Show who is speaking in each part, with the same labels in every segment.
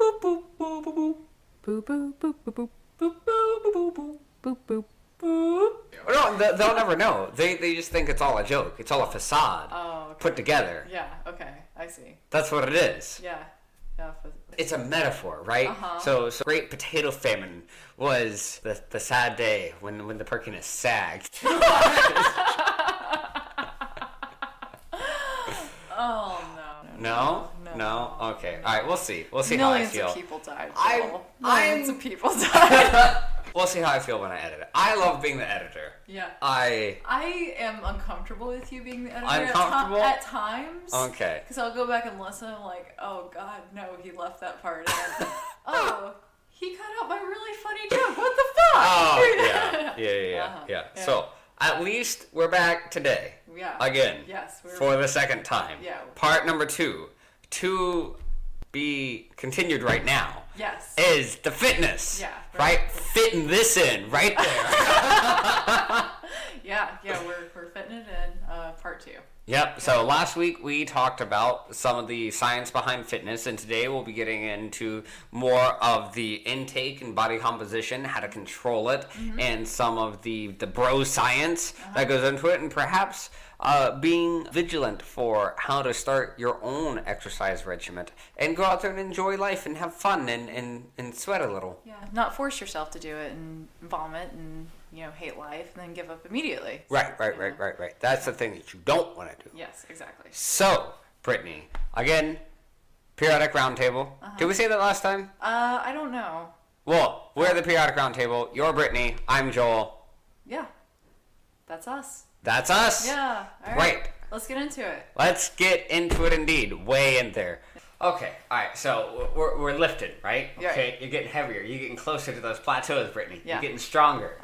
Speaker 1: Boop boop boop boop boop boop boop boop boop boop boop boop boop boop. No, they'll never know. They just think it's all a joke. It's all a facade put together.
Speaker 2: Yeah. Okay. I see.
Speaker 1: That's what it is.
Speaker 2: Yeah.
Speaker 1: It's a metaphor, right? So Great Potato Famine was the sad day when the perkiness sagged.
Speaker 2: Oh
Speaker 1: no. No? Okay. All right. We'll see. We'll see
Speaker 2: Millions
Speaker 1: how I feel.
Speaker 2: Millions of people died.
Speaker 1: Millions
Speaker 2: of people died.
Speaker 1: We'll see how I feel when I edit it. I love being the editor.
Speaker 2: Yeah.
Speaker 1: I
Speaker 2: am uncomfortable with you being the editor
Speaker 1: uncomfortable?
Speaker 2: at times.
Speaker 1: Okay.
Speaker 2: Because I'll go back and listen. I'm like, oh God, no, he left that part in. Oh, he cut out my really funny joke. What the fuck?
Speaker 1: Oh, yeah. So at least we're back today.
Speaker 2: Yeah.
Speaker 1: Again.
Speaker 2: Yes.
Speaker 1: For the second time.
Speaker 2: Yeah.
Speaker 1: Part number 2. To be continued right now.
Speaker 2: Yes.
Speaker 1: Is the fitness.
Speaker 2: Yeah.
Speaker 1: Right? Fitting this in right there.
Speaker 2: Yeah, we're fitting it in part 2.
Speaker 1: Yep. So last week we talked about some of the science behind fitness, and today we'll be getting into more of the intake and body composition, how to control it, and some of the bro science that goes into it, and perhaps being vigilant for how to start your own exercise regimen and go out there and enjoy life and have fun and sweat a little.
Speaker 2: Yeah, not force yourself to do it and vomit and hate life and then give up immediately.
Speaker 1: Right. That's the thing that you don't want to do.
Speaker 2: Yes, exactly.
Speaker 1: So, Brittany, again, periodic roundtable. Did we say that last time?
Speaker 2: I don't know.
Speaker 1: Well, we're the periodic roundtable. You're Brittany. I'm Joel.
Speaker 2: Yeah, that's us.
Speaker 1: That's us.
Speaker 2: Yeah. All right. Let's get into it.
Speaker 1: Let's get into it indeed. Way in there. Okay. All right. So we're lifting, right? Okay. You're getting heavier. You're getting closer to those plateaus, Brittany.
Speaker 2: Yeah.
Speaker 1: You're getting stronger.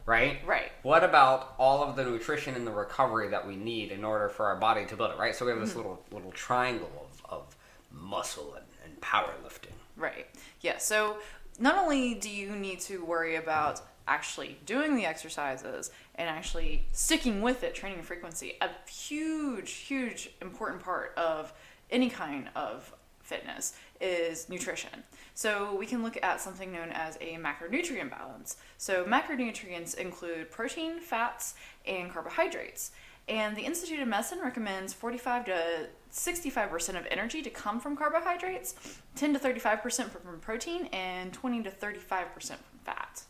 Speaker 2: Right?
Speaker 1: Right. What about all of the nutrition and the recovery that we need in order for our body to build it, right? So we have this little triangle of muscle and powerlifting.
Speaker 2: Right. Yeah. So not only do you need to worry about actually doing the exercises and actually sticking with it, training frequency, a huge important part of any kind of fitness is nutrition. So we can look at something known as a macronutrient balance. So macronutrients include protein, fats, and carbohydrates. And the Institute of Medicine recommends 45 to 65% of energy to come from carbohydrates, 10 to 35% from protein, and 20 to 35% from fat.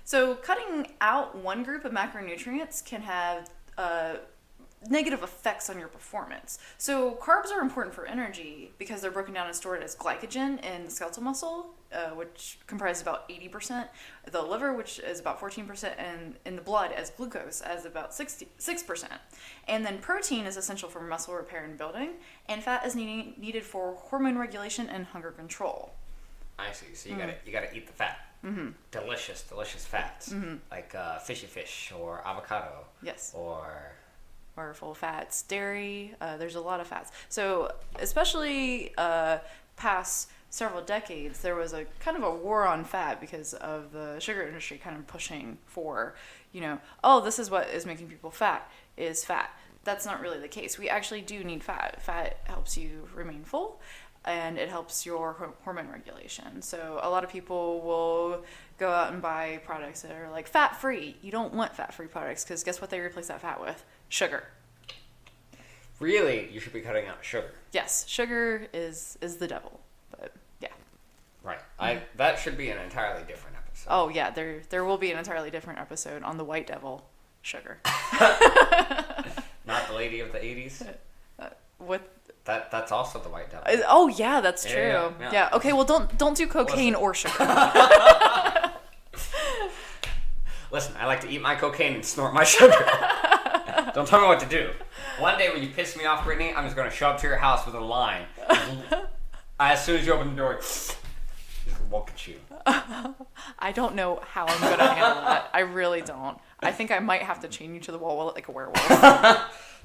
Speaker 2: So cutting out one group of macronutrients can have negative effects on your performance. So carbs are important for energy because they're broken down and stored as glycogen in the skeletal muscle, which comprises about 80%, the liver, which is about 14%, and in the blood as glucose as about 6%. And then protein is essential for muscle repair and building, and fat is needed for hormone regulation and hunger control.
Speaker 1: I see. So you gotta eat the fat. Delicious fats, like fishy fish or avocado.
Speaker 2: Yes.
Speaker 1: Or
Speaker 2: full fats, dairy. There's a lot of fats. So especially past several decades, there was a kind of a war on fat because of the sugar industry kind of pushing for, this is what is making people fat is fat. That's not really the case. We actually do need fat. Fat helps you remain full, and it helps your hormone regulation. So a lot of people will go out and buy products that are like fat-free. You don't want fat-free products because guess what they replace that fat with? Sugar.
Speaker 1: Really, you should be cutting out sugar.
Speaker 2: Yes, sugar is the devil, but yeah.
Speaker 1: Right. That should be an entirely different episode.
Speaker 2: Oh yeah, there will be an entirely different episode on the white devil, sugar.
Speaker 1: Not the lady of the 80s?
Speaker 2: What?
Speaker 1: That's also the white devil.
Speaker 2: Oh yeah, that's true. Yeah. Okay, well don't do cocaine or sugar.
Speaker 1: Listen, I like to eat my cocaine and snort my sugar. Don't tell me what to do. One day when you piss me off, Brittany, I'm just going to show up to your house with a line. As soon as you open the door, just look at you.
Speaker 2: I don't know how I'm going to handle that. I really don't. I think I might have to chain you to the wall like a werewolf.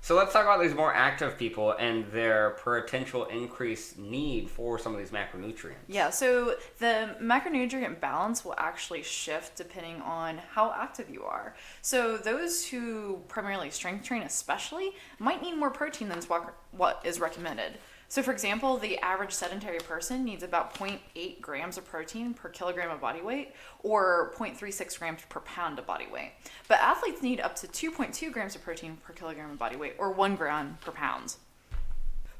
Speaker 1: So let's talk about these more active people and their potential increased need for some of these macronutrients.
Speaker 2: Yeah, so the macronutrient balance will actually shift depending on how active you are. So those who primarily strength train especially might need more protein than what is recommended. So, for example, the average sedentary person needs about 0.8 grams of protein per kilogram of body weight, or 0.36 grams per pound of body weight. But athletes need up to 2.2 grams of protein per kilogram of body weight, or 1 gram per pound.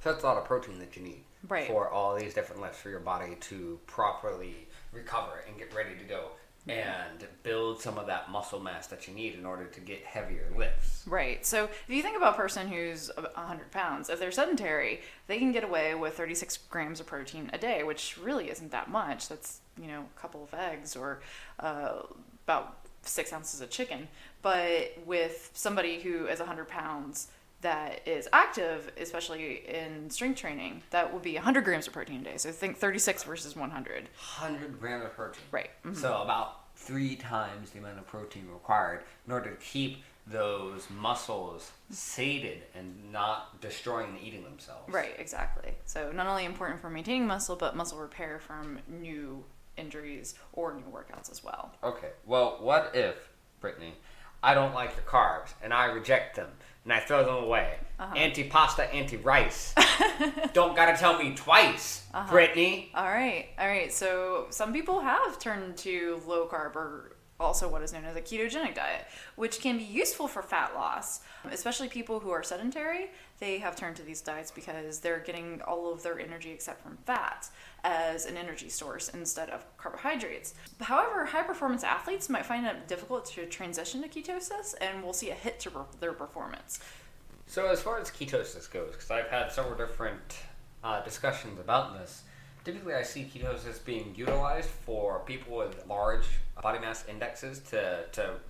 Speaker 1: So that's a lot of protein that you need
Speaker 2: Right.
Speaker 1: for all these different lifts for your body to properly recover and get ready to go and build some of that muscle mass that you need in order to get heavier lifts.
Speaker 2: Right. So if you think about a person who's 100 pounds, if they're sedentary, they can get away with 36 grams of protein a day, which really isn't that much. That's, a couple of eggs or about 6 ounces of chicken. But with somebody who is 100 pounds that is active, especially in strength training, that would be 100 grams of protein a day. So think 36 versus 100.
Speaker 1: 100 grams of protein.
Speaker 2: Right. Mm-hmm.
Speaker 1: So about 3 times the amount of protein required in order to keep those muscles sated and not destroying and eating themselves.
Speaker 2: Right, exactly. So not only important for maintaining muscle, but muscle repair from new injuries or new workouts as well.
Speaker 1: Okay, well, what if, Brittany, I don't like your carbs and I reject them and I throw them away? Anti-pasta, anti-rice. Don't gotta tell me twice, Brittany.
Speaker 2: All right. So some people have turned to low carb, or also what is known as a ketogenic diet, which can be useful for fat loss, especially people who are sedentary. They have turned to these diets because they're getting all of their energy except from fat as an energy source instead of carbohydrates. However, high performance athletes might find it difficult to transition to ketosis, and we'll see a hit to their performance.
Speaker 1: So as far as ketosis goes, because I've had several different discussions about this, typically I see ketosis being utilized for people with large body mass indexes to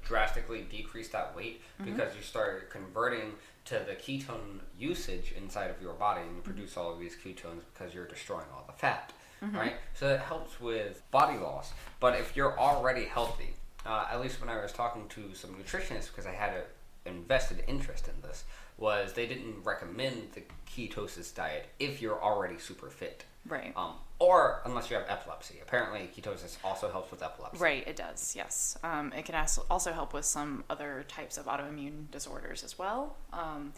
Speaker 1: drastically decrease that weight, because you start converting to the ketone usage inside of your body and you produce all of these ketones because you're destroying all the fat, right? So that helps with body loss. But if you're already healthy, at least when I was talking to some nutritionists, because I had an invested interest in this, was they didn't recommend the ketosis diet if you're already super fit.
Speaker 2: Right.
Speaker 1: Or unless you have epilepsy. Apparently, ketosis also helps with epilepsy.
Speaker 2: Right, it does, yes. It can also help with some other types of autoimmune disorders as well. And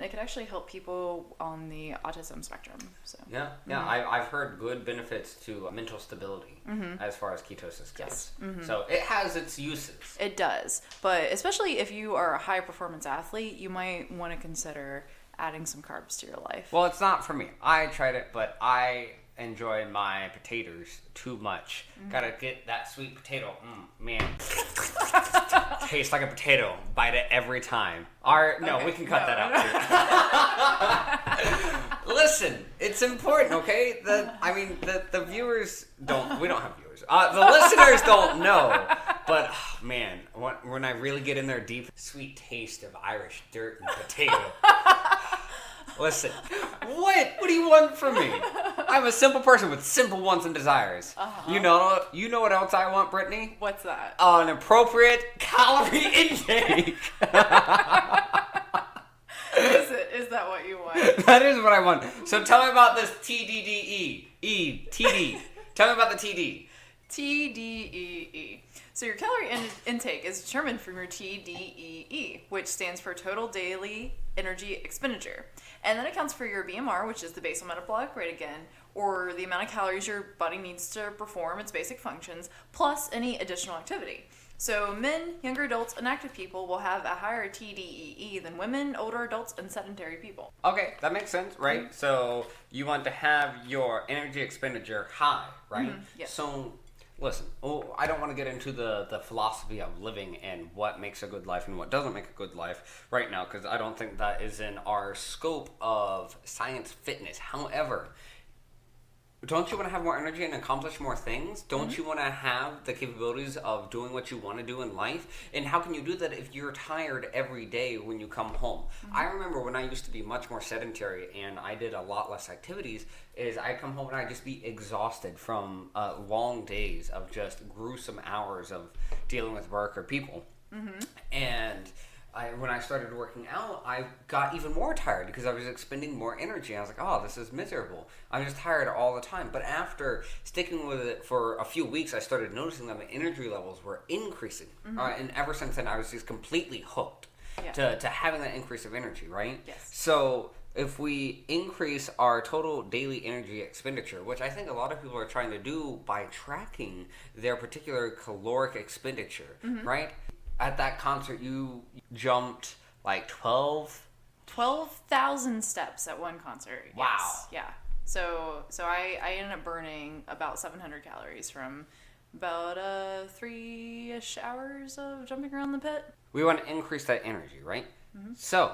Speaker 2: it can actually help people on the autism spectrum. So.
Speaker 1: Yeah. I've heard good benefits to mental stability as far as ketosis goes.
Speaker 2: Yes.
Speaker 1: So it has its uses.
Speaker 2: It does. But especially if you are a high performance athlete, you might want to consider adding some carbs to your life.
Speaker 1: Well, it's not for me. I tried it, but I enjoy my potatoes too much. Gotta get that sweet potato. Man. Tastes like a potato. Bite it every time. We can cut that out too. Listen, it's important, okay? The viewers don't. We don't have viewers. The listeners don't know. But man, when I really get in there deep, sweet taste of Irish dirt and potato. Listen, what do you want from me? I'm a simple person with simple wants and desires. You know what else I want, Brittany?
Speaker 2: What's that?
Speaker 1: An appropriate calorie intake.
Speaker 2: Is that what you want?
Speaker 1: That is what I want. So tell me about this TD. Tell me about the TD.
Speaker 2: TDEE. So your calorie intake is determined from your TDEE, which stands for total daily energy expenditure. And that accounts for your BMR, which is the basal metabolic rate again, or the amount of calories your body needs to perform its basic functions, plus any additional activity. So men, younger adults, and active people will have a higher TDEE than women, older adults, and sedentary people.
Speaker 1: Okay, that makes sense, right? So you want to have your energy expenditure high, right?
Speaker 2: Yes.
Speaker 1: So listen, I don't want to get into the philosophy of living and what makes a good life and what doesn't make a good life right now, because I don't think that is in our scope of science fitness. However, don't you want to have more energy and accomplish more things? Don't you want to have the capabilities of doing what you want to do in life? And how can you do that if you're tired every day when you come home? I remember when I used to be much more sedentary and I did a lot less activities, is I'd come home and I'd just be exhausted from long days of just gruesome hours of dealing with work or people. And when I started working out, I got even more tired because I was expending more energy. I was like, oh, this is miserable. I'm just tired all the time. But after sticking with it for a few weeks, I started noticing that my energy levels were increasing. And ever since then, I was just completely hooked to having that increase of energy, right?
Speaker 2: Yes.
Speaker 1: So if we increase our total daily energy expenditure, which I think a lot of people are trying to do by tracking their particular caloric expenditure, right? At that concert, you jumped like
Speaker 2: 12,000 steps at one concert.
Speaker 1: Wow.
Speaker 2: Yes. Yeah. So I ended up burning about 700 calories from about 3-ish hours of jumping around the pit.
Speaker 1: We want to increase that energy, right? So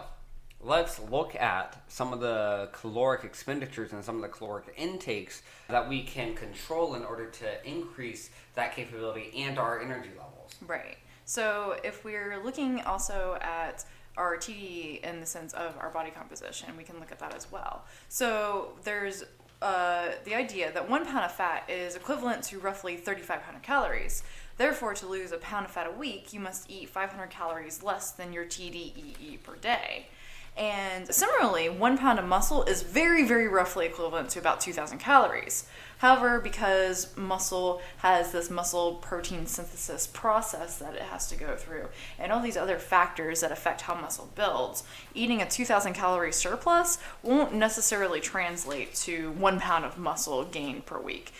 Speaker 1: let's look at some of the caloric expenditures and some of the caloric intakes that we can control in order to increase that capability and our energy levels.
Speaker 2: Right. So if we're looking also at our TD in the sense of our body composition, we can look at that as well. So there's the idea that 1 pound of fat is equivalent to roughly 3,500 calories. Therefore, to lose a pound of fat a week, you must eat 500 calories less than your TDEE per day. And similarly, 1 pound of muscle is very, very roughly equivalent to about 2,000 calories. However, because muscle has this muscle protein synthesis process that it has to go through, and all these other factors that affect how muscle builds, eating a 2,000 calorie surplus won't necessarily translate to 1 pound of muscle gained per week,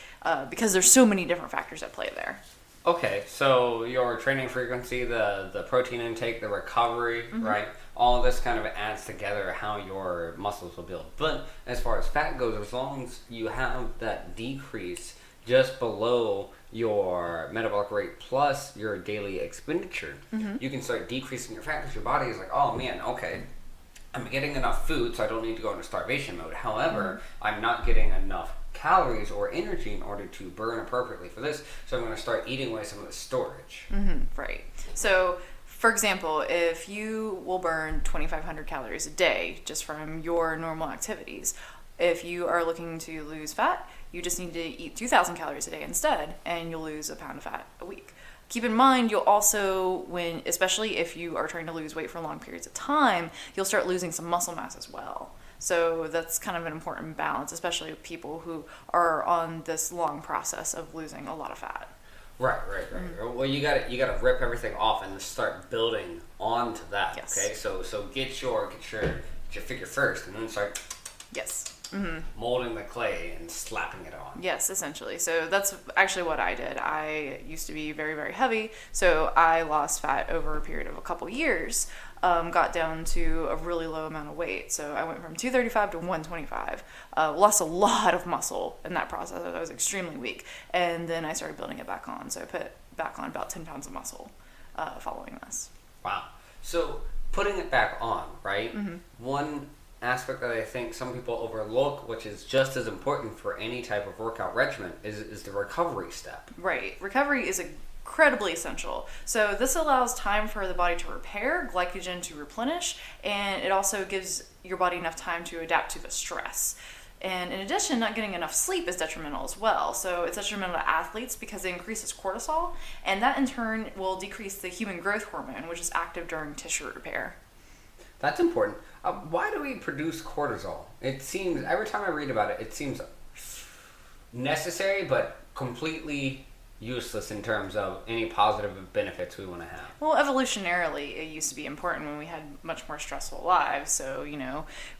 Speaker 2: because there's so many different factors at play there.
Speaker 1: Okay, so your training frequency, the protein intake, the recovery, right? All of this kind of adds together how your muscles will build. But as far as fat goes, as long as you have that decrease just below your metabolic rate plus your daily expenditure, you can start decreasing your fat because your body is like, oh man, okay, I'm getting enough food, so I don't need to go into starvation mode. However, I'm not getting enough calories or energy in order to burn appropriately for this, so I'm going to start eating away some of the storage.
Speaker 2: Right. So, for example, if you will burn 2,500 calories a day just from your normal activities, if you are looking to lose fat, you just need to eat 2,000 calories a day instead, and you'll lose a pound of fat a week. Keep in mind, you'll also, especially if you are trying to lose weight for long periods of time, you'll start losing some muscle mass as well. So that's kind of an important balance, especially with people who are on this long process of losing a lot of fat.
Speaker 1: Right. Well, you got to rip everything off and start building onto that.
Speaker 2: Yes.
Speaker 1: Okay, so get your figure first, and then start molding the clay and slapping it on.
Speaker 2: Yes, essentially. So that's actually what I did. I used to be very, very heavy, so I lost fat over a period of a couple years. Got down to a really low amount of weight. So I went from 235 to 125. Lost a lot of muscle in that process. I was extremely weak. And then I started building it back on. So I put back on about 10 pounds of muscle following this.
Speaker 1: Wow. So putting it back on, right? One aspect that I think some people overlook, which is just as important for any type of workout regimen, is the recovery step.
Speaker 2: Right. Recovery is incredibly essential. So this allows time for the body to repair, glycogen to replenish, and it also gives your body enough time to adapt to the stress. And in addition, not getting enough sleep is detrimental as well. So it's detrimental to athletes because it increases cortisol, and that in turn will decrease the human growth hormone, which is active during tissue repair.
Speaker 1: That's important. Why do we produce cortisol? It seems, every time I read about it, it seems necessary, but completely useless in terms of any positive benefits we want to have.
Speaker 2: Well, evolutionarily, it used to be important when we had much more stressful lives. So,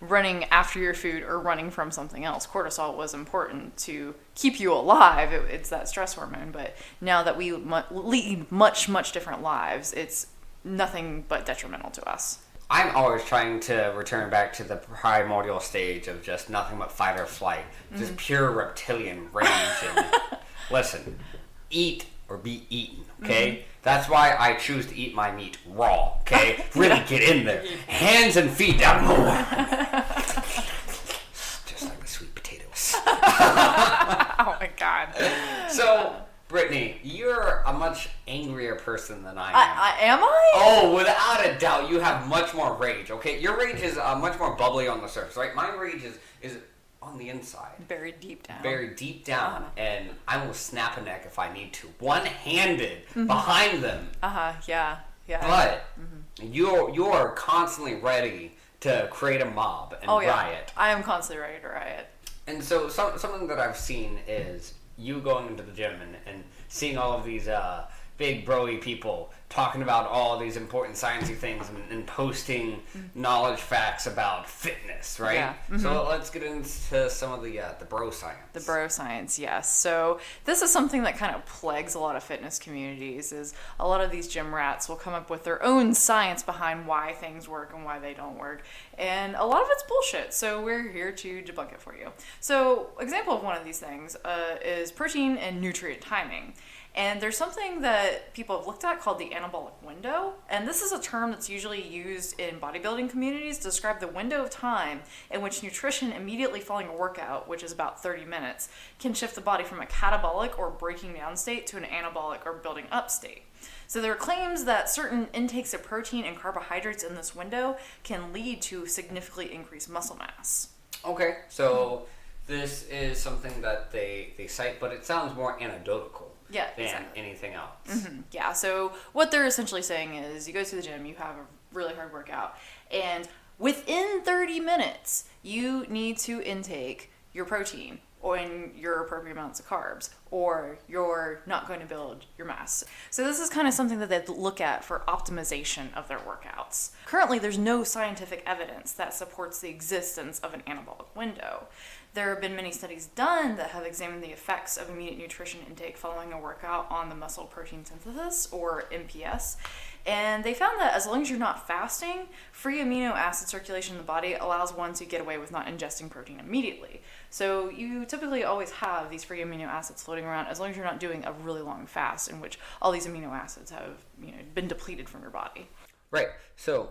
Speaker 2: running after your food or running from something else, cortisol was important to keep you alive. It's that stress hormone. But now that we lead much, much different lives, it's nothing but detrimental to us.
Speaker 1: I'm always trying to return back to the primordial stage of just nothing but fight or flight. Just pure reptilian rage. And listen, eat or be eaten, okay? That's why I choose to eat my meat raw, okay? Really get in there. Hands and feet down. Just like the sweet potatoes.
Speaker 2: Oh my God.
Speaker 1: So, Brittany, you're a much angrier person than I am.
Speaker 2: Am I?
Speaker 1: Oh, without a doubt, you have much more rage, okay? Your rage is much more bubbly on the surface, right? My rage is on the inside.
Speaker 2: Buried deep down.
Speaker 1: Buried deep down, and I will snap a neck if I need to. One-handed behind them.
Speaker 2: Yeah.
Speaker 1: But you're constantly ready to create a mob and riot.
Speaker 2: I am constantly ready to riot.
Speaker 1: And so something that I've seen is you going into the gym and seeing all of these big broy people talking about all these important sciencey things and posting knowledge facts about fitness, right?
Speaker 2: Yeah.
Speaker 1: So let's get into some of the bro science.
Speaker 2: The bro science, yes. So this is something that kind of plagues a lot of fitness communities. Is a lot of these gym rats will come up with their own science behind why things work and why they don't work, and a lot of it's bullshit. So we're here to debunk it for you. So example of one of these things is protein and nutrient timing. And there's something that people have looked at called the anabolic window. And this is a term that's usually used in bodybuilding communities to describe the window of time in which nutrition immediately following a workout, which is about 30 minutes, can shift the body from a catabolic or breaking down state to an anabolic or building up state. So there are claims that certain intakes of protein and carbohydrates in this window can lead to significantly increased muscle mass.
Speaker 1: Okay, so this is something that they cite, but it sounds more anecdotal.
Speaker 2: Yeah,
Speaker 1: than
Speaker 2: exactly.
Speaker 1: anything else.
Speaker 2: Mm-hmm. Yeah, so what they're essentially saying is you go to the gym, you have a really hard workout, and within 30 minutes, you need to intake your protein or in your appropriate amounts of carbs, or you're not going to build your mass. So this is kind of something that they look at for optimization of their workouts. Currently, there's no scientific evidence that supports the existence of an anabolic window. There have been many studies done that have examined the effects of immediate nutrition intake following a workout on the muscle protein synthesis, or MPS. And they found that as long as you're not fasting, free amino acid circulation in the body allows one to get away with not ingesting protein immediately. So you typically always have these free amino acids floating around as long as you're not doing a really long fast in which all these amino acids have been depleted from your body.
Speaker 1: Right. So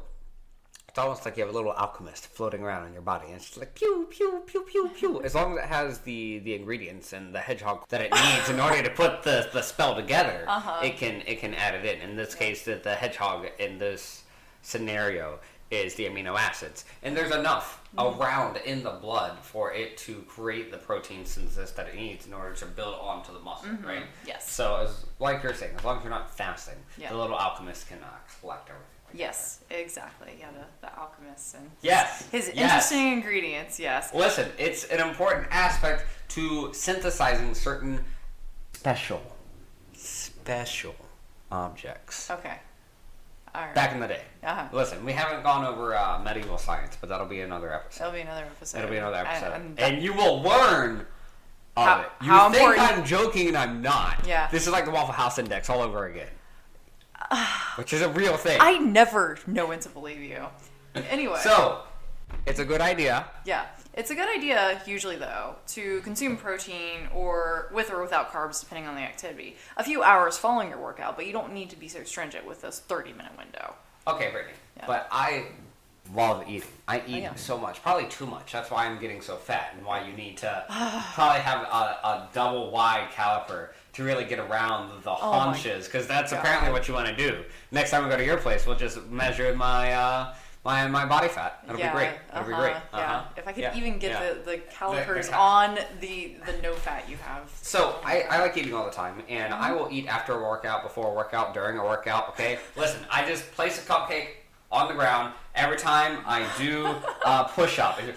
Speaker 1: it's almost like you have a little alchemist floating around in your body, and it's just like pew, pew, pew, pew, pew. As long as it has the ingredients and the hedgehog that it needs in order to put the spell together, it can add it in. In this case, the hedgehog in this scenario is the amino acids. And there's enough around in the blood for it to create the protein synthesis that it needs in order to build onto the muscle, right?
Speaker 2: Yes.
Speaker 1: So, like you're saying, as long as you're not fasting,
Speaker 2: Yeah.
Speaker 1: the little alchemist can collect everything.
Speaker 2: Yes, exactly. Yeah, the alchemist and his
Speaker 1: yes.
Speaker 2: interesting ingredients, yes.
Speaker 1: Listen, it's an important aspect to synthesizing certain special objects.
Speaker 2: Okay. All right.
Speaker 1: Back in the day.
Speaker 2: Uh-huh.
Speaker 1: Listen, we haven't gone over medieval science, but that'll be another episode.
Speaker 2: That'll be another episode.
Speaker 1: It'll be another episode.
Speaker 2: I'm
Speaker 1: and you will learn of it. You
Speaker 2: how
Speaker 1: think
Speaker 2: important-
Speaker 1: I'm joking and I'm not.
Speaker 2: Yeah.
Speaker 1: This is like the Waffle House Index all over again. Which is a real thing.
Speaker 2: I never know when to believe you. Anyway.
Speaker 1: So, it's a good idea.
Speaker 2: Yeah. It's a good idea, usually, though, to consume protein or with or without carbs, depending on the activity, a few hours following your workout, but you don't need to be so stringent with this 30-minute window.
Speaker 1: Okay, Brittany.
Speaker 2: Yeah.
Speaker 1: But I love eating. I eat
Speaker 2: yeah.
Speaker 1: so much. Probably too much. That's why I'm getting so fat and why you need to probably have a double wide caliper to really get around the haunches, because that's apparently what you want to do. Next time we go to your place, we'll just measure my my body fat. It'll be great. It'll be great.
Speaker 2: Yeah. If I could even get the calipers
Speaker 1: The
Speaker 2: on the no fat you have.
Speaker 1: So, I like eating all the time, and I will eat after a workout, before a workout, during a workout, okay? Listen, I just place a cupcake on the ground every time I do a push-up. It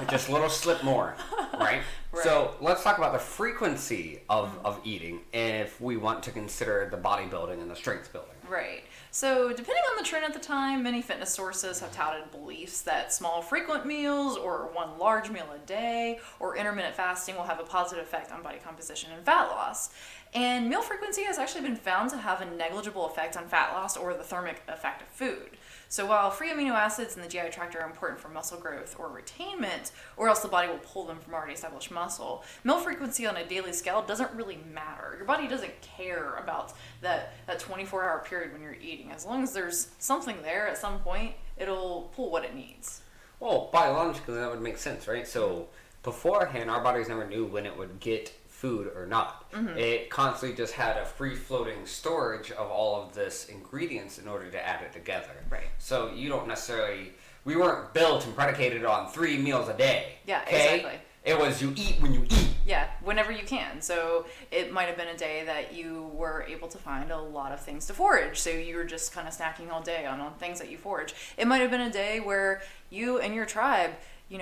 Speaker 1: just a little slip more, right? So, let's talk about the frequency of eating if we want to consider the bodybuilding and the strength building.
Speaker 2: Right. So, depending on the trend at the time, many fitness sources have touted beliefs that small, frequent meals or one large meal a day or intermittent fasting will have a positive effect on body composition and fat loss. And meal frequency has actually been found to have a negligible effect on fat loss or the thermic effect of food. So while free amino acids in the GI tract are important for muscle growth or retainment, or else the body will pull them from already established muscle, meal frequency on a daily scale doesn't really matter. Your body doesn't care about that 24-hour period when you're eating. As long as there's something there at some point, it'll pull what it needs.
Speaker 1: Well, biologically, that would make sense, right? So beforehand, our bodies never knew when it would get food or not. It constantly just had a free-floating storage of all of this ingredients in order to add it together.
Speaker 2: Right.
Speaker 1: So you don't necessarily... We weren't built and predicated on 3 meals a day.
Speaker 2: Yeah,
Speaker 1: okay?
Speaker 2: exactly.
Speaker 1: It was you eat when you eat.
Speaker 2: Yeah, whenever you can. So it might have been a day that you were able to find a lot of things to forage. So you were just kind of snacking all day on things that you forage. It might have been a day where you and your tribe,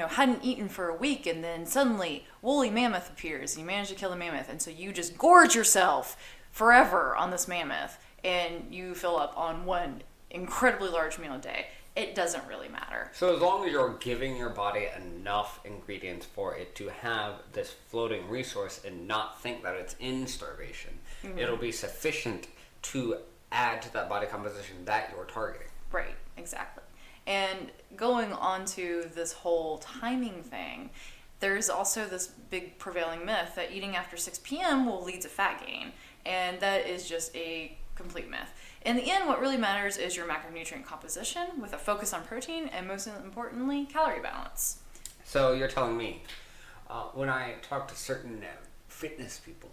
Speaker 2: hadn't eaten for a week, and then suddenly woolly mammoth appears and you manage to kill the mammoth, and so you just gorge yourself forever on this mammoth and you fill up on one incredibly large meal a day, it doesn't really matter.
Speaker 1: So as long as you're giving your body enough ingredients for it to have this floating resource and not think that it's in starvation, it'll be sufficient to add to that body composition that you're targeting.
Speaker 2: Right, exactly. And going on to this whole timing thing, there's also this big prevailing myth that eating after 6 p.m. will lead to fat gain. And that is just a complete myth. In the end, what really matters is your macronutrient composition with a focus on protein and, most importantly, calorie balance.
Speaker 1: So you're telling me, when I talk to certain fitness people,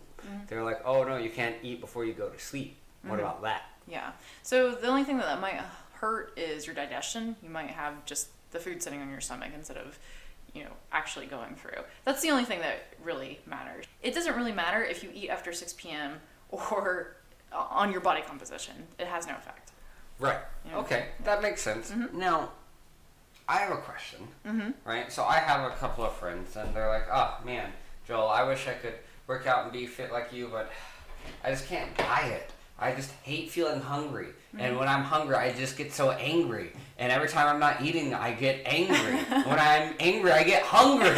Speaker 1: they're like, oh no, you can't eat before you go to sleep. What about that?
Speaker 2: Yeah. So the only thing that might hurt is your digestion. You might have just the food sitting on your stomach instead of, actually going through. That's the only thing that really matters. It doesn't really matter if you eat after 6 p.m. or on your body composition. It has no effect.
Speaker 1: Right. Okay, that makes sense. Now, I have a question, right? So I have a couple of friends, and they're like, oh, man, Joel, I wish I could work out and be fit like you, but I just can't diet. I just hate feeling hungry. And when I'm hungry, I just get so angry. And every time I'm not eating, I get angry. When I'm angry, I get hungry.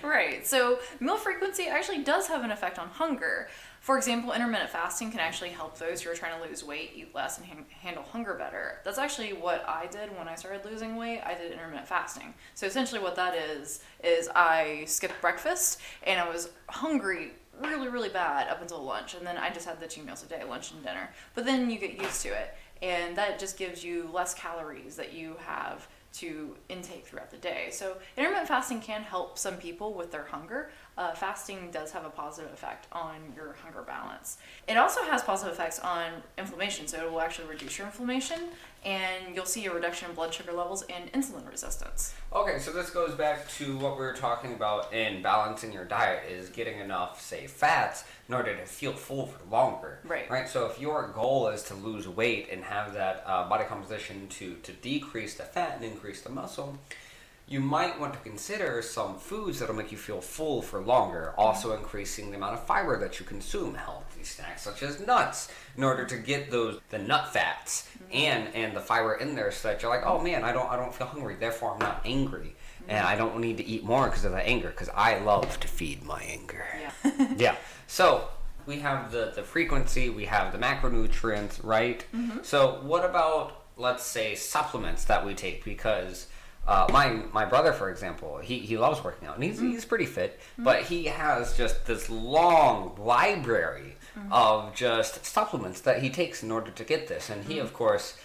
Speaker 2: Right. So meal frequency actually does have an effect on hunger. For example, intermittent fasting can actually help those who are trying to lose weight eat less and handle hunger better. That's actually what I did when I started losing weight. I did intermittent fasting. So essentially what that is I skipped breakfast and I was hungry really, really bad up until lunch. And then I just had the 2 meals a day, lunch and dinner. But then you get used to it. And that just gives you less calories that you have to intake throughout the day. So intermittent fasting can help some people with their hunger. Fasting does have a positive effect on your hunger balance. It also has positive effects on inflammation, so it will actually reduce your inflammation, and you'll see a reduction in blood sugar levels and insulin resistance.
Speaker 1: Okay, so this goes back to what we were talking about in balancing your diet, is getting enough, say, fats in order to feel full for longer.
Speaker 2: Right.
Speaker 1: So if your goal is to lose weight and have that body composition to decrease the fat and increase the muscle, you might want to consider some foods that'll make you feel full for longer, also increasing the amount of fiber that you consume, healthy snacks such as nuts, in order to get the nut fats and the fiber in there, so that you're like, oh man, I don't feel hungry, therefore I'm not angry, and I don't need to eat more because of the anger, because I love to feed my anger. Yeah. So we have the frequency, we have the macronutrients, right? So what about, let's say, supplements that we take? Because my brother, for example, he loves working out, and he's pretty fit, but he has just this long library of just supplements that he takes in order to get this, and he, of course,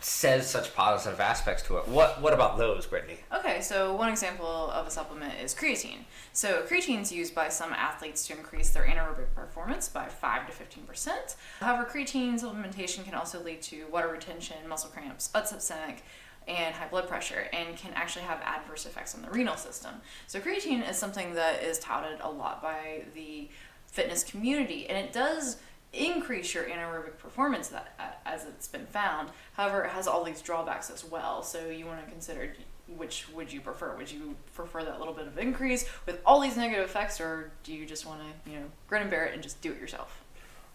Speaker 1: says such positive aspects to it. What about those, Brittany?
Speaker 2: Okay, so one example of a supplement is creatine. So creatine is used by some athletes to increase their anaerobic performance by 5 to 15%. However, creatine supplementation can also lead to water retention, muscle cramps, upset stomach, and high blood pressure, and can actually have adverse effects on the renal system. So creatine is something that is touted a lot by the fitness community, and it does increase your anaerobic performance, that as it's been found. However, it has all these drawbacks as well, so you want to consider which would you prefer. Would you prefer that little bit of increase with all these negative effects, or do you just want to grin and bear it and just do it yourself?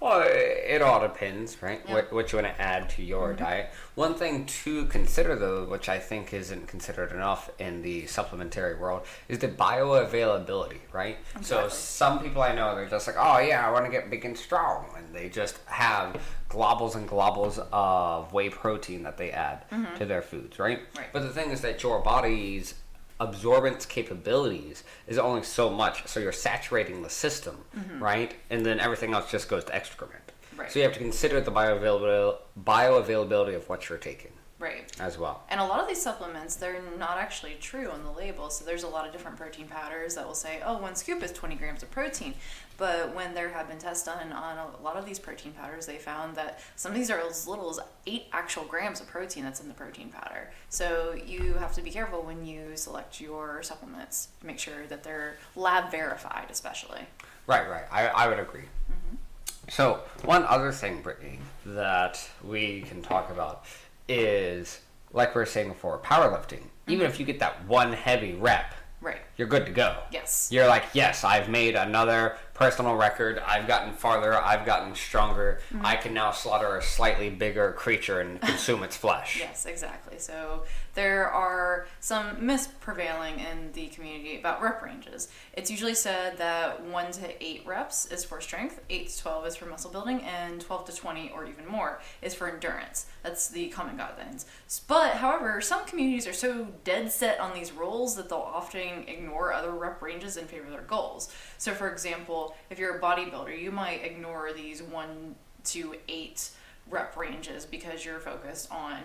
Speaker 1: Well, it all depends, right?
Speaker 2: Yeah.
Speaker 1: What you want to add to your diet. One thing to consider, though, which I think isn't considered enough in the supplementary world, is the bioavailability, right?
Speaker 2: Exactly.
Speaker 1: So some people I know, they're just like, oh yeah, I want to get big and strong, and they just have globbles and globbles of whey protein that they add to their foods, right? But the thing is that your body's absorbance capabilities is only so much, so you're saturating the system, right? And then everything else just goes to excrement.
Speaker 2: Right.
Speaker 1: So you have to consider the bioavailability of what you're taking.
Speaker 2: Right.
Speaker 1: As well.
Speaker 2: And a lot of these supplements, they're not actually true on the label. So there's a lot of different protein powders that will say, oh, 1 scoop is 20 grams of protein. But when there have been tests done on a lot of these protein powders, they found that some of these are as little as 8 actual grams of protein that's in the protein powder. So you have to be careful when you select your supplements. Make sure that they're lab verified, especially.
Speaker 1: Right. I would agree. So one other thing, Brittany, that we can talk about is, like we were saying before, powerlifting. Even if you get that one heavy rep,
Speaker 2: Right.
Speaker 1: you're good to go.
Speaker 2: Yes.
Speaker 1: You're like, yes, I've made another personal record. I've gotten farther. I've gotten stronger.
Speaker 2: Mm-hmm.
Speaker 1: I can now slaughter a slightly bigger creature and consume its flesh.
Speaker 2: Yes, exactly. So there are some myths prevailing in the community about rep ranges. It's usually said that 1 to 8 reps is for strength, 8 to 12 is for muscle building, and 12 to 20 or even more is for endurance. That's the common guidelines. But, however, some communities are so dead set on these rules that they'll often ignore other rep ranges in favor of their goals. So, for example, if you're a bodybuilder, you might ignore these 1 to 8 rep ranges because you're focused on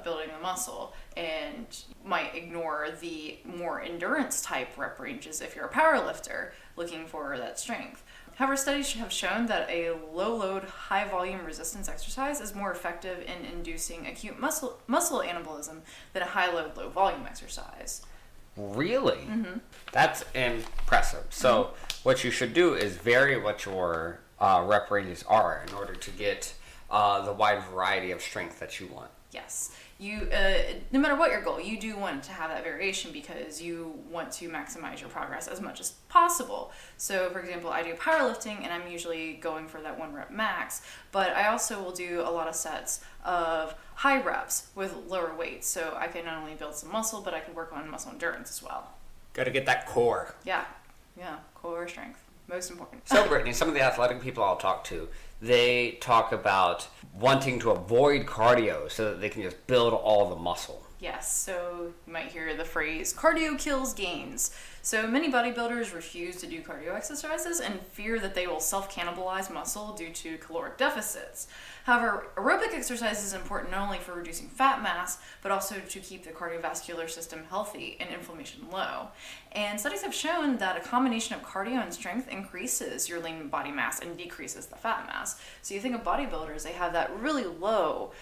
Speaker 2: building the muscle, and might ignore the more endurance type rep ranges if you're a power lifter looking for that strength. However, studies have shown that a low load, high volume resistance exercise is more effective in inducing acute muscle anabolism than a high load, low volume exercise.
Speaker 1: Really?
Speaker 2: Mm-hmm.
Speaker 1: That's impressive. So what you should do is vary what your rep ranges are in order to get the wide variety of strength that you want.
Speaker 2: Yes. You, no matter what your goal, you do want to have that variation because you want to maximize your progress as much as possible. So, for example, I do powerlifting and I'm usually going for that 1 rep max, but I also will do a lot of sets of high reps with lower weights. So I can not only build some muscle, but I can work on muscle endurance as well.
Speaker 1: Got to get that core.
Speaker 2: Yeah, core strength. Most important.
Speaker 1: So, Brittany, some of the athletic people I'll talk to, they talk about wanting to avoid cardio so that they can just build all the muscle.
Speaker 2: Yes, so you might hear the phrase, cardio kills gains. So many bodybuilders refuse to do cardio exercises and fear that they will self-cannibalize muscle due to caloric deficits. However, aerobic exercise is important not only for reducing fat mass, but also to keep the cardiovascular system healthy and inflammation low. And studies have shown that a combination of cardio and strength increases your lean body mass and decreases the fat mass. So you think of bodybuilders, they have that really low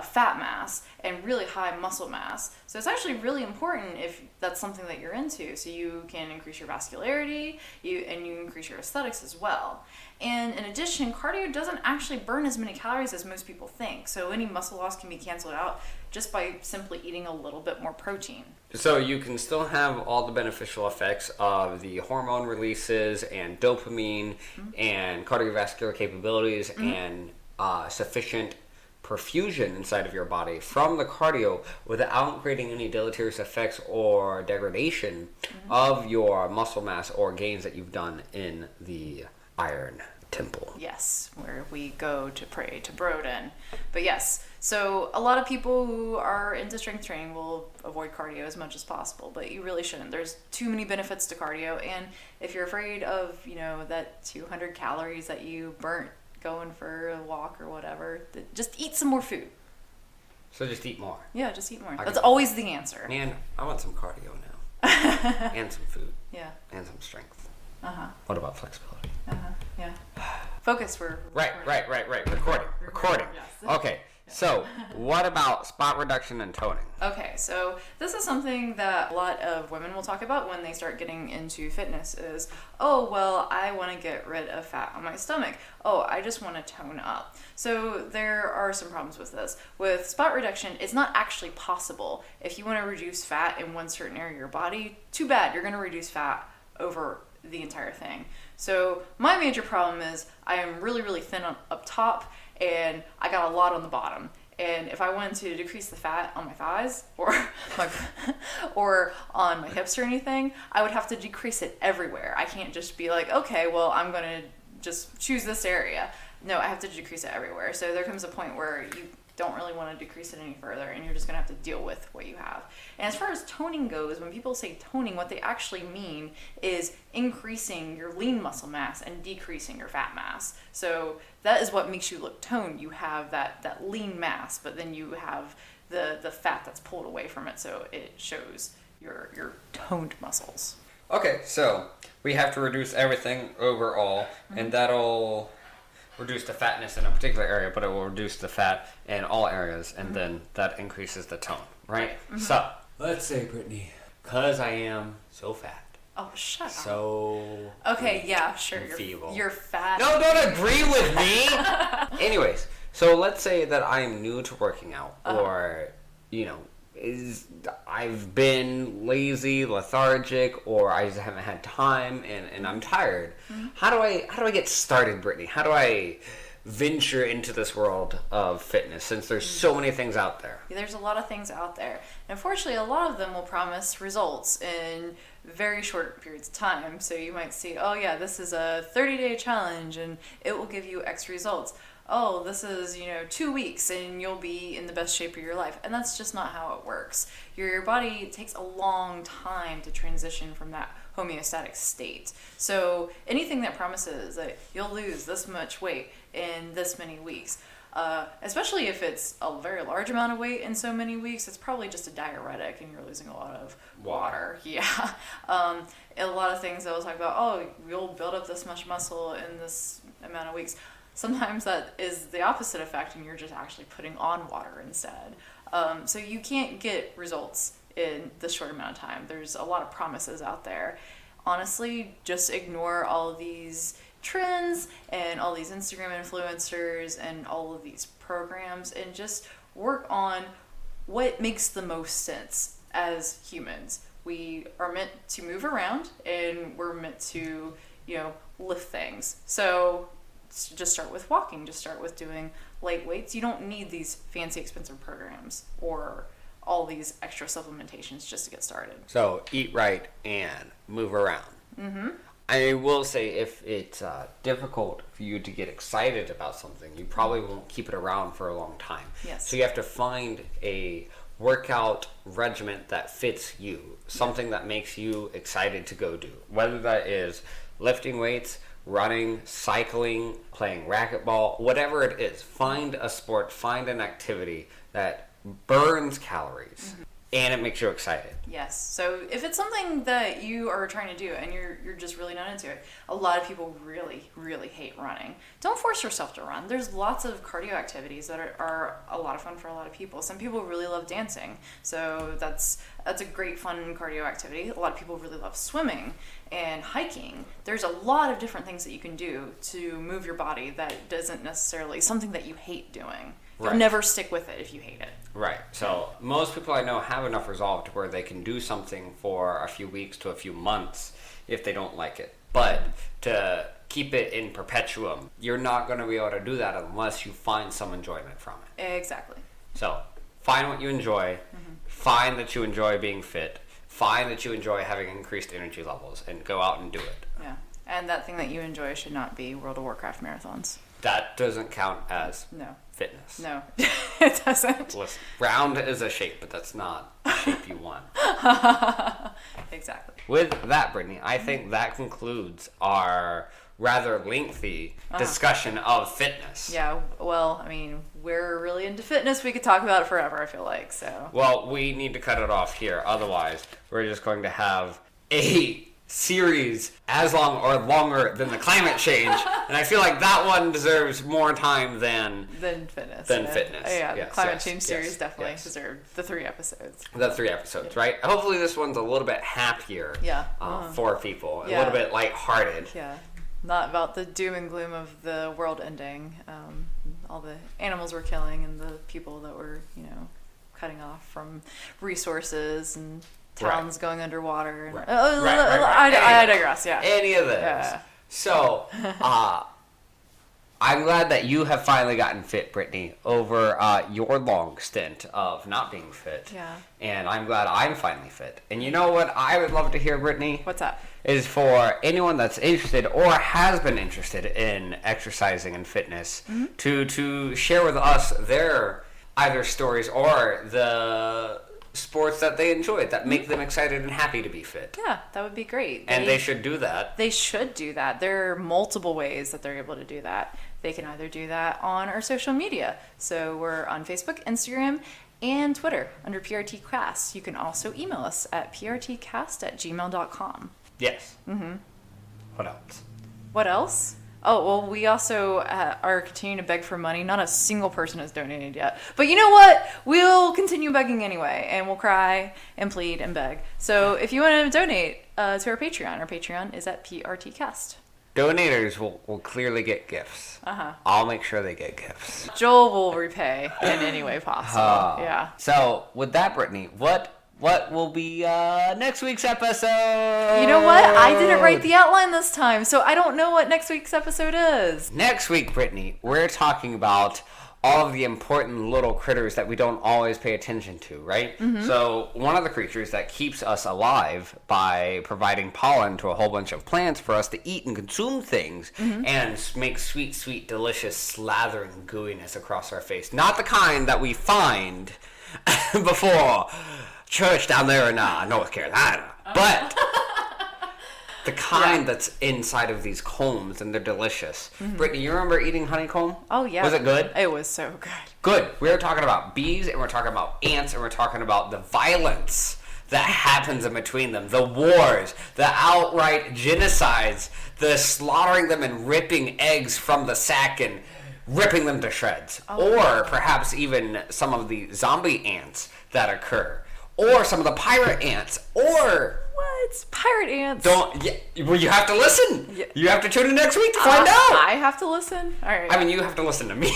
Speaker 2: fat mass and really high muscle mass. So it's actually really important if that's something that you're into. So you can increase your vascularity, you increase your aesthetics as well. And in addition, cardio doesn't actually burn as many calories as most people think. So any muscle loss can be canceled out just by simply eating a little bit more protein.
Speaker 1: So you can still have all the beneficial effects of the hormone releases and dopamine and cardiovascular capabilities and sufficient perfusion inside of your body from the cardio without creating any deleterious effects or degradation of your muscle mass or gains that you've done in the iron temple.
Speaker 2: Yes, where we go to pray to Broden. But yes, so a lot of people who are into strength training will avoid cardio as much as possible, but you really shouldn't. There's too many benefits to cardio, and if you're afraid of, that 200 calories that you burnt going for a walk or whatever, just eat some more food.
Speaker 1: So just eat more.
Speaker 2: Yeah, just eat more. That's always the answer.
Speaker 1: Man, I want some cardio now. And some food.
Speaker 2: Yeah.
Speaker 1: And some strength.
Speaker 2: Uh-huh.
Speaker 1: What about flexibility?
Speaker 2: Uh-huh. Yeah. Focus, we're
Speaker 1: Right. Recording.
Speaker 2: Yes.
Speaker 1: Okay. So, what about spot reduction and toning?
Speaker 2: Okay, so this is something that a lot of women will talk about when they start getting into fitness is, oh, well, I want to get rid of fat on my stomach. Oh, I just want to tone up. So there are some problems with this. With spot reduction, it's not actually possible. If you want to reduce fat in one certain area of your body, too bad, you're going to reduce fat over the entire thing. So my major problem is I am really, really thin up top, and I got a lot on the bottom. And if I wanted to decrease the fat on my thighs or on my hips or anything, I would have to decrease it everywhere. I can't just be like, okay, well, I'm going to just choose this area. No, I have to decrease it everywhere. So there comes a point where you don't really want to decrease it any further, and you're just going to have to deal with what you have. And as far as toning goes, when people say toning, what they actually mean is increasing your lean muscle mass and decreasing your fat mass. So that is what makes you look toned. You have that lean mass, but then you have the fat that's pulled away from it, so it shows your toned muscles.
Speaker 1: Okay, so we have to reduce everything overall, and that'll reduce the fatness in a particular area, but it will reduce the fat in all areas, and then that increases the tone, right? So, let's say, Brittany, because I am so fat.
Speaker 2: Oh, shut up.
Speaker 1: So
Speaker 2: okay, yeah, sure.
Speaker 1: feeble.
Speaker 2: You're fat.
Speaker 1: No, don't agree with me! Anyways, so let's say that I am new to working out, or, is I've been lazy, lethargic, or I just haven't had time, and I'm tired. How do I get started, Brittany? How do I venture into this world of fitness, since there's so many things out there?
Speaker 2: There's a lot of things out there. And unfortunately, a lot of them will promise results in very short periods of time. So you might see, oh yeah, this is a 30-day challenge and it will give you X results. Oh, this is, 2 weeks and you'll be in the best shape of your life. And that's just not how it works. Your body takes a long time to transition from that homeostatic state. So anything that promises that you'll lose this much weight in this many weeks, especially if it's a very large amount of weight in so many weeks, it's probably just a diuretic and you're losing a lot of water. Yeah. A lot of things they'll talk about, oh, you'll build up this much muscle in this amount of weeks. Sometimes that is the opposite effect and you're just actually putting on water instead. So you can't get results in this short amount of time. There's a lot of promises out there. Honestly, just ignore all of these trends and all these Instagram influencers and all of these programs and just work on what makes the most sense as humans. We are meant to move around and we're meant to, lift things. So just start with walking, just start with doing light weights. You don't need these fancy expensive programs or all these extra supplementations just to get started.
Speaker 1: So eat right and move around. I will say, if it's difficult for you to get excited about something, you probably won't keep it around for a long time.
Speaker 2: Yes.
Speaker 1: So you have to find a workout regimen that fits you, something that makes you excited to go do, whether that is lifting weights, running, cycling, playing racquetball, whatever it is. Find a sport, find an activity that burns calories and it makes you excited.
Speaker 2: Yes. So if it's something that you are trying to do and you're just really not into it, a lot of people really, really hate running. Don't force yourself to run. There's lots of cardio activities that are a lot of fun for a lot of people. Some people really love dancing. So that's a great fun cardio activity. A lot of people really love swimming and hiking. There's a lot of different things that you can do to move your body that doesn't necessarily something that you hate doing. You'll never stick with it if you hate it.
Speaker 1: Right. So most people I know have enough resolve to where they can do something for a few weeks to a few months if they don't like it. But to keep it in perpetuum, you're not going to be able to do that unless you find some enjoyment from it.
Speaker 2: Exactly.
Speaker 1: So find what you enjoy. Find that you enjoy being fit. Find that you enjoy having increased energy levels and go out and do it.
Speaker 2: Yeah. And that thing that you enjoy should not be World of Warcraft marathons.
Speaker 1: That doesn't count as
Speaker 2: No.
Speaker 1: fitness.
Speaker 2: No, it doesn't.
Speaker 1: Listen, round is a shape, but that's not the shape you want.
Speaker 2: Exactly.
Speaker 1: With that, Brittany, I think that concludes our rather lengthy discussion of fitness.
Speaker 2: Yeah, well, we're really into fitness. We could talk about it forever, I feel like, so.
Speaker 1: Well, we need to cut it off here. Otherwise, we're just going to have a series as long or longer than the climate change, and I feel like that one deserves more time than
Speaker 2: fitness.
Speaker 1: Fitness.
Speaker 2: Yeah,
Speaker 1: yes,
Speaker 2: the climate
Speaker 1: yes,
Speaker 2: change series
Speaker 1: yes,
Speaker 2: definitely
Speaker 1: yes.
Speaker 2: deserved the 3 episodes.
Speaker 1: The 3 episodes, right? Hopefully this one's a little bit happier for people, a little bit lighthearted.
Speaker 2: Yeah, not about the doom and gloom of the world ending, all the animals we're killing and the people that we're, cutting off from resources and towns going underwater. And, I digress, yeah.
Speaker 1: Any of those.
Speaker 2: Yeah.
Speaker 1: So, I'm glad that you have finally gotten fit, Brittany, over your long stint of not being fit.
Speaker 2: Yeah.
Speaker 1: And I'm glad I'm finally fit. And you know what I would love to hear, Brittany?
Speaker 2: What's up?
Speaker 1: Is for anyone that's interested or has been interested in exercising and fitness to share with us their either stories or the sports that they enjoy that make them excited and happy to be fit.
Speaker 2: Yeah, that would be great.
Speaker 1: And they should do that.
Speaker 2: They should do that. There are multiple ways that they're able to do that. They can either do that on our social media. So we're on Facebook, Instagram, and Twitter under PRTcast. You can also email us at prtcast@gmail.com.
Speaker 1: Yes. What else?
Speaker 2: What else? Oh, well, we also are continuing to beg for money. Not a single person has donated yet. But you know what? We'll continue begging anyway, and we'll cry and plead and beg. So if you want to donate to our Patreon is at PRTcast.
Speaker 1: donators will clearly get gifts. I'll make sure they get gifts.
Speaker 2: Joel will repay in any way possible. Yeah.
Speaker 1: So with that, Brittany, what will be next week's episode?
Speaker 2: You know what? I didn't write the outline this time, so I don't know what next week's episode is.
Speaker 1: Next week, Brittany, we're talking about all of the important little critters that we don't always pay attention to, right? So one of the creatures that keeps us alive by providing pollen to a whole bunch of plants for us to eat and consume things and make sweet, sweet, delicious slathering gooiness across our face. Not the kind that we find before church down there in North Carolina, but the kind that's inside of these combs, and they're delicious. Brittany, you remember eating honeycomb?
Speaker 2: Oh, yeah.
Speaker 1: Was it good?
Speaker 2: It was so good.
Speaker 1: Good. We're talking about bees, and we're talking about ants, and we're talking about the violence that happens in between them, the wars, the outright genocides, the slaughtering them and ripping eggs from the sack and ripping them to shreds. Or perhaps even some of the zombie ants that occur. Or some of the pirate ants. Or...
Speaker 2: What? Pirate ants?
Speaker 1: Well, you have to listen.
Speaker 2: Yeah.
Speaker 1: You have to tune in next week to find out.
Speaker 2: I have to listen? All right.
Speaker 1: I mean, you have to listen to me.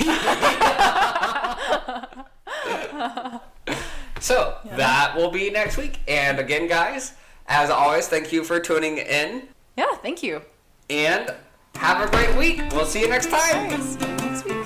Speaker 1: So, that will be next week. And again, guys, as always, thank you for tuning in.
Speaker 2: Yeah, thank you.
Speaker 1: And have a great week. We'll see you next time.
Speaker 2: See you next week.